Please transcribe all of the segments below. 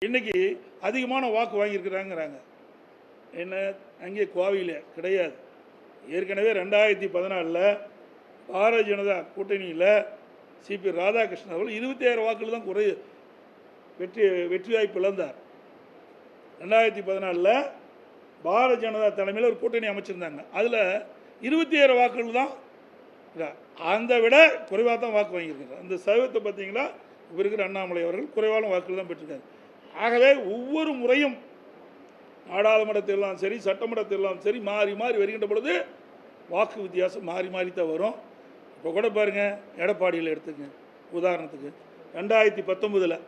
இன்னைக்கு அதிகமான வாக்கு வாங்கியிருக்கிறாங்கிறாங்க. என்ன அங்கே கோவையில் கிடையாது. ஏற்கனவே 2014 பாரதிய ஜனதா கூட்டணியில் சிபி ராதாகிருஷ்ணன் அவர்கள் 26 வாக்குகள் தான் வெற்றி வாய்ப்பு இழந்தார். 2014 பாரதிய ஜனதா தலைமையில் ஒரு கூட்டணி அமைச்சிருந்தாங்க. அதில் 27 வாக்குகள் தான், அந்த விட குறைவாக தான் வாக்கு வாங்கியிருக்காங்க. அந்த சதவீதத்தை பார்த்தீங்கன்னா இப்போ இருக்கிற அண்ணாமலை அவர்கள் குறைவான வாக்குகள் தான் பெற்றிருக்காரு. ஆகவே ஒவ்வொரு முறையும் நாடாளுமன்ற தேர்தலும் சரி, சட்டமன்ற தேர்தலும் சரி, மாறி மாறி வருகின்ற பொழுது வாக்கு வித்தியாசம் மாறி மாறி தான் வரும். இப்போ கூட பாருங்கள், எடப்பாடியில் எடுத்துங்க உதாரணத்துக்கு, 2019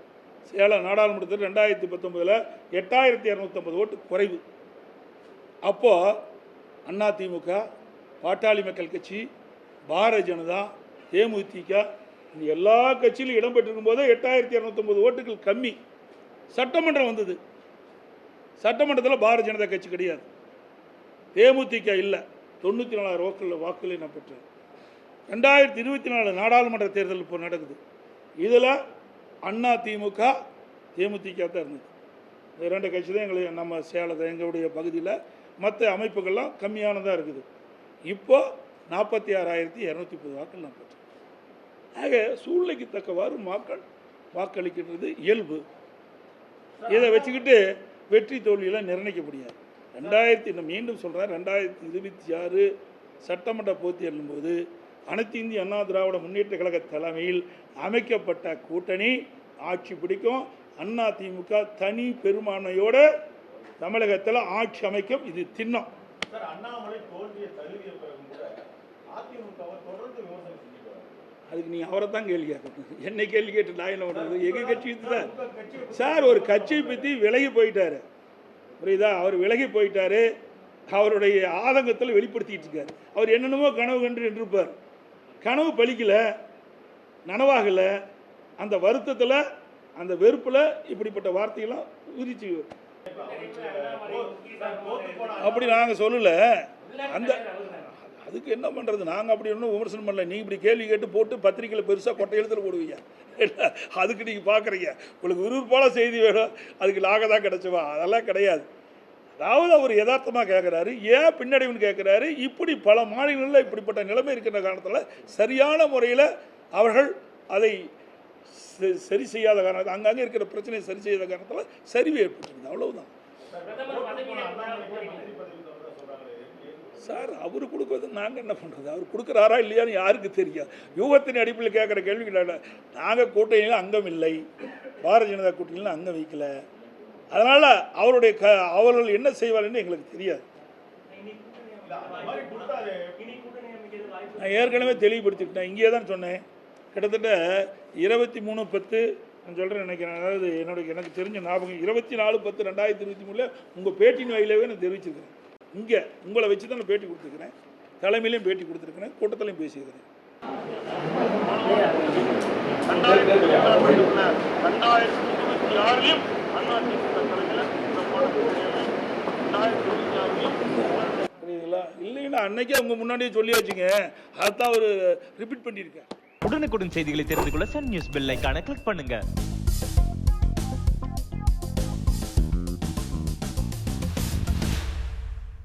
சேலம் நாடாளுமன்றத்தில் 2019 8250 ஓட்டு குறைவு. அப்போது அதிமுக, பாட்டாளி மக்கள் கட்சி, பாரதிய ஜனதா, தேமுதிக இந்த எல்லா கட்சியிலும் இடம்பெற்றிருக்கும் போது 8250 ஓட்டுகள் கம்மி. சட்டமன்றம் வந்தது. சட்டமன்றத்தில் பாரதிய ஜனதா கட்சி கிடையாது, தேமுதிக இல்லை, 94,000 வாக்குகளை நான் பெற்றேன். 2024 நாடாளுமன்ற தேர்தல் இப்போ நடக்குது. இதில் அதிமுக, தேமுதிக தான் இருந்தது. இந்த 2 கட்சி தான் நம்ம சேலத்தை எங்களுடைய பகுதியில், மற்ற அமைப்புகள்லாம் கம்மியானதாக இருக்குது. இப்போ 46,230 வாக்குகள் நான் பெற்றேன். ஆக சூழ்நிலைக்கு தக்கவாறு மக்கள் வாக்களிக்கின்றது இயல்பு. இதை வச்சுக்கிட்டு வெற்றி தோல்வியெல்லாம் நிர்ணயிக்க முடியாது. மீண்டும் சொல்கிறேன், 2026 சட்டமன்ற போட்டி எழும்போது அனைத்து இந்திய அண்ணா திராவிட முன்னேற்ற கழக தலைமையில் அமைக்கப்பட்ட கூட்டணி ஆட்சி பிடிக்கும். அதிமுக தனி பெரும்பான்மையோடு தமிழகத்தில் ஆட்சி அமைக்கும். இது திண்ணம். அண்ணாமலை தோல்வியை தழுவிய பிறகு கூட அதிமுகவை தொடர்ந்து விமர்சனம் செஞ்சுக்கிறார். அதுக்கு நீங்கள் அவரை தான் கேள்வி கேட்கணும். என்னை கேள்வி கேட்டு நான் என்ன பண்ணுறது? எங்கள் கட்சி தான் சார். ஒரு கட்சியை பற்றி விலகி போயிட்டாரு, புரியுதா? அவர் விலகி போயிட்டாரு. அவருடைய ஆதங்கத்தில் வெளிப்படுத்திட்டு இருக்காரு. அவர் என்னென்னமோ கனவு கண்டு நின்றுப்பார். கனவு பலிக்கல, நனவாகலை. அந்த வருத்தத்தில், அந்த வெறுப்பில் இப்படிப்பட்ட வார்த்தைகள்லாம் உதிச்சு. அப்படி நாங்கள் சொல்லலை. அந்த அதுக்கு என்ன பண்ணுறது? நாங்கள் அப்படி ஒன்றும் விமர்சனம் பண்ணல. நீங்கள் இப்படி கேள்வி கேட்டு போட்டு பத்திரிக்கையில் பெருசாக கொட்டை எழுத்துல போடுவீங்க. அதுக்கு நீங்கள் பார்க்குறீங்க, உங்களுக்கு விறுவிறுப்பான செய்தி வேணும், அதுக்கு நாங்கள் தான் கிடச்சவா? அதெல்லாம் கிடையாது. அதாவது அவர் யதார்த்தமாக கேட்குறாரு, ஏன் பின்னடைவுன்னு கேட்குறாரு. இப்படி பல மாநிலங்களில் இப்படிப்பட்ட நிலைமை இருக்கின்ற காரணத்தில் சரியான முறையில் அவர்கள் அதை சரி செய்யாத காரணத்தில், அங்கங்கே இருக்கிற பிரச்சனையை சரி செய்யாத காரணத்தில் சரிவு ஏற்பட்டுருக்குது. அவ்வளவுதான் சார். அவர் கொடுக்குறது நாங்கள் என்ன பண்ணுறது? அவர் கொடுக்குறாரா இல்லையான்னு யாருக்கு தெரியும்? யூகத்தின் அடிப்படையில் கேட்குற கேள்வி கிடையாது. நாங்கள் கூட்டணியில் அங்கம் இல்லை, பாரதிய ஜனதா கூட்டணியில் அங்கம் வைக்கல. அதனால் அவருடைய அவர்கள் என்ன செய்வார்ன்னு எங்களுக்கு தெரியாது. நான் ஏற்கனவே தெளிவுபடுத்திக்கிட்டேன். இங்கே தான் சொன்னேன். கிட்டத்தட்ட 23/10 நான் சொல்கிறேன் நினைக்கிறேன். அதாவது எனக்கு தெரிஞ்ச ஞாபகம் 24/10/2023 உங்கள் பேட்டின் வாயிலாகவே நான் தெரிவிச்சிருக்கிறேன். இங்கே உங்களை வச்சு தான் நான் பேட்டி கொடுத்துருக்கிறேன், தலைமையிலையும் பேட்டி கொடுத்துருக்கிறேன், கூட்டத்திலையும் பேசியிருக்கிறேன். புரியுதுங்களா? இல்லைன்னா அன்னைக்கே அவங்க முன்னாடியே சொல்லியாச்சுங்க. அதான் அவர் ரிப்பீட் பண்ணியிருக்கேன். உடனுக்குடன் செய்திகளை தெரிந்து கொள்ள சன் நியூஸ் பெல் ஐகானை கிளிக் பண்ணுங்க.